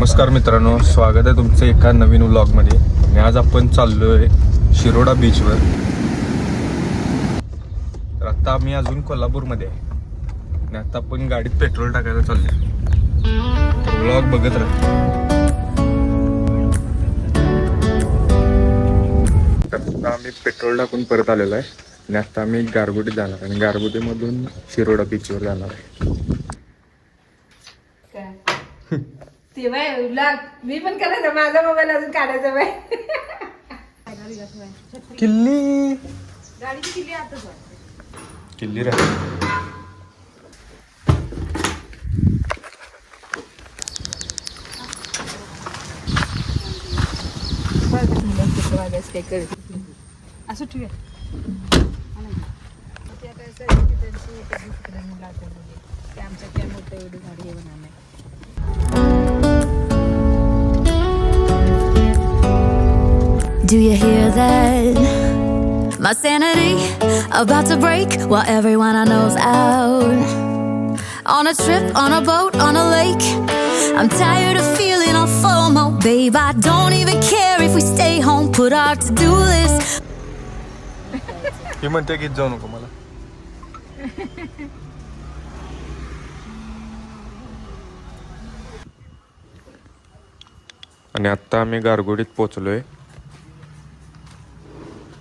नमस्कार मित्रांनो, स्वागत आहे तुमचं एका नवीन व्लॉगमध्ये. आणि आज आपण चाललोय शिरोडा बीचवर. तर आता आम्ही अजून कोल्हापूरमध्ये आहे आणि आता आपण गाडीत पेट्रोल टाकायला चाललोय. तर व्लॉग बघत राहा. आता आम्ही पेट्रोल टाकून परत आलेलो आहे आणि आता आम्ही गारगोटीत जाणार आणि गारगोटीमधून शिरोडा बीचवर जाणार आहे. मी पण करायचं, माझा मोबाईल अजून काढायचा बाय. किल्ली गाडीची किल्ली आताच किल्ली राहील. असं ठीक आहे. आमच्या त्या मोठं एवढी गाडी येऊन नाही. Do you hear that? My sanity about to break while everyone I know's out. On a trip, on a boat, on a lake. I'm tired of feeling all FOMO. Babe, I don't even care if we stay home. Put our to-do list. ही म्हणते गीत जाऊ नको मला. आणि आता आम्ही गारगोडीत पोहोचलोय.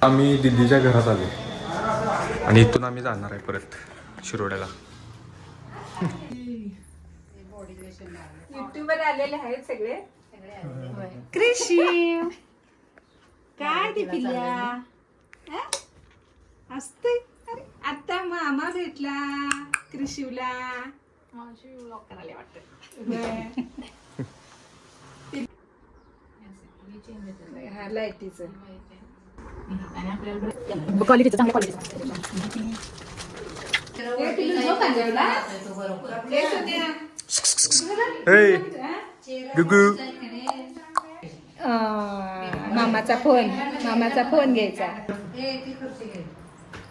आम्ही दिल्लीच्या घरात आलो आणि इथून आम्ही जाणार आहे परत शिरोड्याला. युट्यूबवर आलेले आहेत सगळे. कृषी काय ते पिल्ल्या असते. अरे आता मामा भेटला कृषीला. हा लाईटीचं क्वालिटीचं चांगल्या क्वालिटीचं. मामाचा फोन घ्यायचा.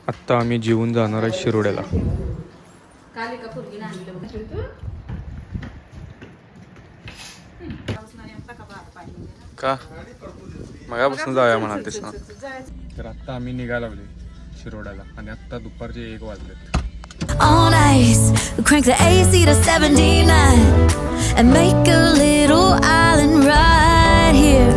आत्ता आम्ही जेवून जाणार आहे शिरोड्याला. का मगापासून जाऊया म्हणालतेस ना. तर आत्ता आम्ही निघायला लागलोय शिरोड्याला आणि आत्ता दुपारचे 1 वाजलेत. On ice, crank the AC to 79 and make a little island right here.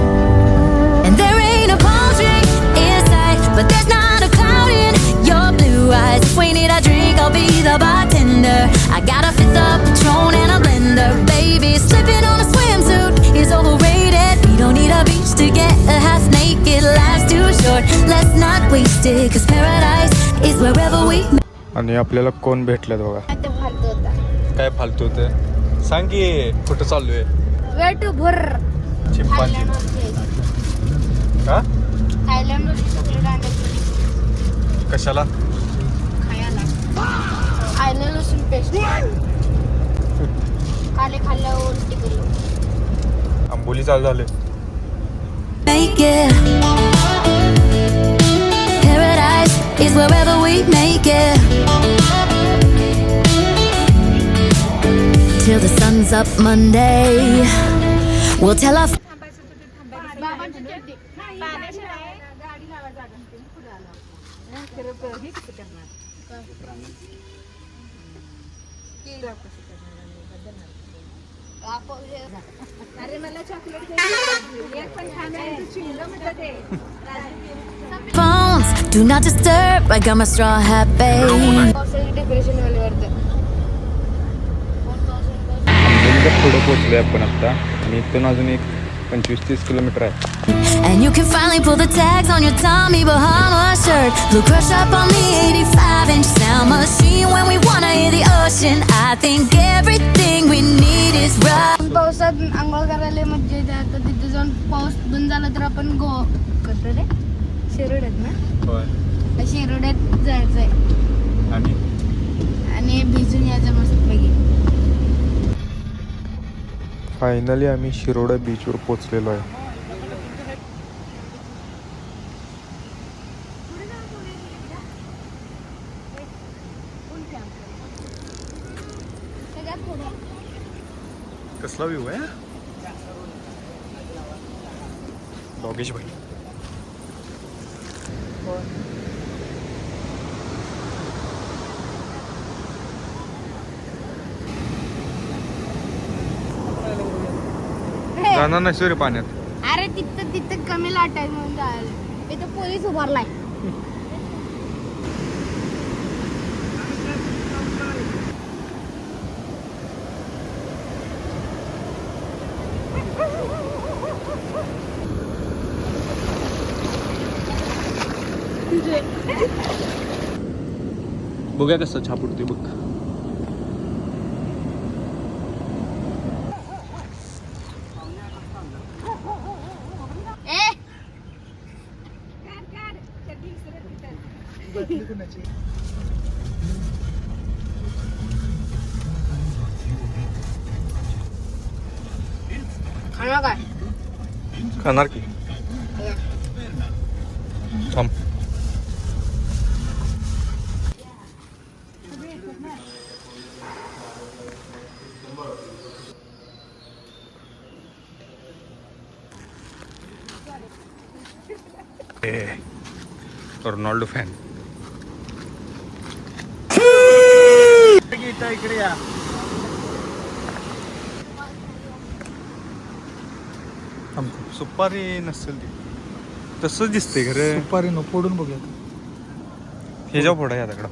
And there ain't a palm tree in sight, but there's not a cloud in your blue eyes. If we need a drink, I'll be the bartender. I got a 5th of Patron and a blender. Baby, slipping on a swimsuit is overrated. We don't need a beach to get a half naked. Life's too short, let's not waste it. 'Cause paradise is wherever we. आणि आपल्याला कोण भेटलं बघा. काय फालतू होतं सांग की. कुठं चाललोय? चिंपांजी का? कशाला? आंबोली चालू झाले. Make it. Paradise is wherever we make it. Till the sun's up Monday. We'll tell our phones. Do not disturb. I got my straw hat, babe. आंबोलीच्या पुढं पोहोचलोय आपण आता आणि इथून अजून एक 25-30 किलोमीटर आहे. And you can finally pull the tags on your Tommy Bahama shirt. Blue crush up on the 85-inch sound machine when we wanna hear the ocean. I think everything we need is right. पावसात आंघोळ करायला मज्जा येते. आता तिथे जाऊन पाऊस बंद झाला तर आपण कसं रे शिरोड्यात ना शिरोड्यात जायचंय आणि भिजून यायचं मस्त पैकी. फायनली आम्ही शिरोडा बीचवर पोहोचलेलो आहे. कसला व्ह्यू आहे. योगेश भाई जाणार नाही सूर्य पाण्यात. अरे तिथं कमी लाट आहे म्हणून जायला. इथं पोलीस उभारलाय. बघूया कसं छापुडते बघ. खाणार काय? खाणार की थांब. रोनाल्डो फॅन इकडे या. सुपारी नसेल ती तसंच दिसते खरं. सुपारी न फोडून बघूया. हे जाऊ फोडा या दगडा.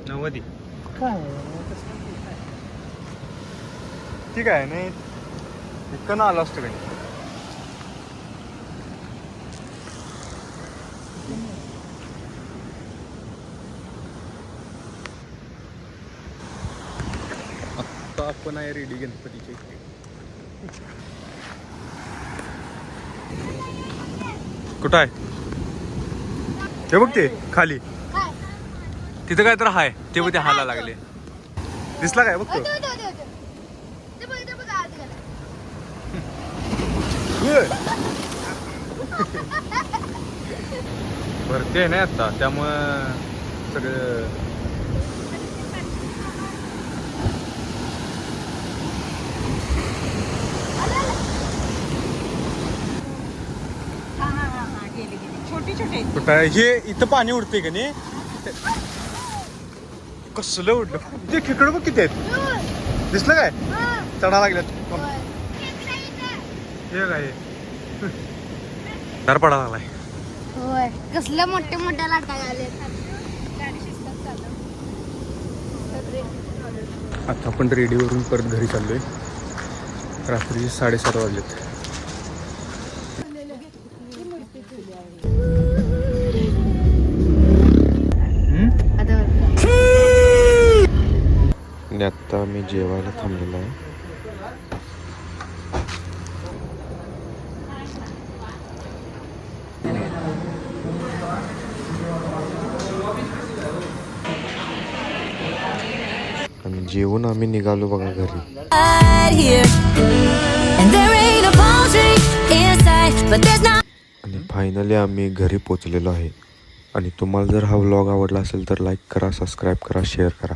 नव्वदी ठीक आहे नाही इतकं ना आलं असतं काही. आता आपण आहे रेडी गणपतीचे. कुठं आहे ते बघ ते खाली तिथं काय तर हाय ते बघ ते हाला लागले. दिसला काय बघतो. भरते नाही आता त्यामुळं सगळं छोटे छोटे कुठं आहे हे. इथं पाणी उडते का नाही कसलं उडलं. ते खेकडं बघ किती आहेत. दिसलं काय चढा लागल्यात. हे काय दार पडा लागलाय. होय कसल्या मोठ्या मोठ्या लाटा आले. आता आपण रेडीवरून परत घरी चाललोय. रात्री 7:30 वाजलेत. आणि आता मी जेवायला थांबलेलो आहे. आणि जेवून आम्ही निघालो बघा घरी. आणि फायनली आम्ही घरी पोचलेलो आहे. आणि तुम्हाला जर हा व्लॉग आवडला असेल तर लाईक करा, सबस्क्राईब करा, शेअर करा.